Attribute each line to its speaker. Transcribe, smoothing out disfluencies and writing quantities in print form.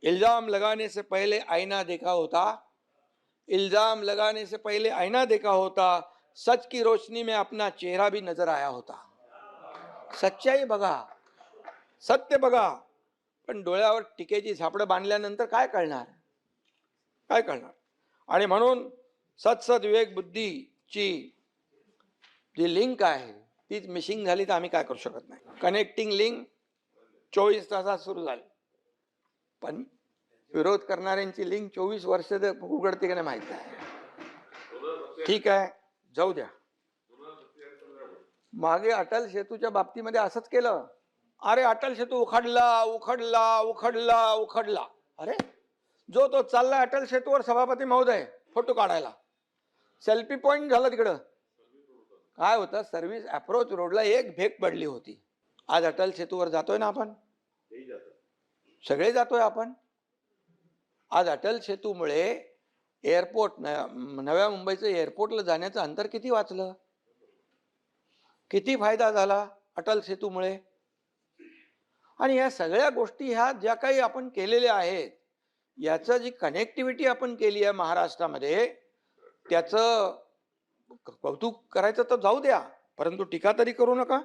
Speaker 1: इल्जाम लगाने से पहले आईना देखा होता, इल्जाम लगाने से पहले आईना देखा होता, सच की रोशनी में अपना चेहरा भी नजर आया होता. सच्चाई बघा, सत्य बघा, पण डोळ्यावर टीकेची झापडं बांधल्यानंतर काय कळणार, काय कळणार. आणि म्हणून सत्सद विवेक बुद्धीची जी लिंक आहे तीच मिसिंग झाली तर आम्ही काय करू शकत नाही. कनेक्टिंग लिंक 24 तासात सुरू झाली, पण विरोध करणाऱ्यांची लिंक 24 वर्ष उघडते का नाही माहित नाही. ठीक आहे, जाऊ द्या. मागे अटल सेतूच्या बाबतीमध्ये असंच केलं. अरे अटल सेतू उखडला उखडला उखडला उखडला. अरे जो तो चालला अटल सेतूवर सभापती महोदय फोटो काढायला, सेल्फी पॉइंट झालं तिकडं. काय होतं, सर्व्हिस अप्रोच रोडला एक भेग पडली होती. आज अटल सेतूवर जातोय ना आपण, सगळे जातोय आपण. आज अटल सेतूमुळे एअरपोर्ट, नव्या मुंबईचं एअरपोर्टला जाण्याचं अंतर किती वाचलं, किती फायदा झाला अटल सेतूमुळे. आणि या सगळ्या गोष्टी ह्या ज्या काही आपण केलेल्या आहेत, याचं जी कनेक्टिव्हिटी आपण केली आहे महाराष्ट्रामध्ये, त्याचं कौतुक करायचं तर जाऊ द्या, परंतु टीका तरी करू नका.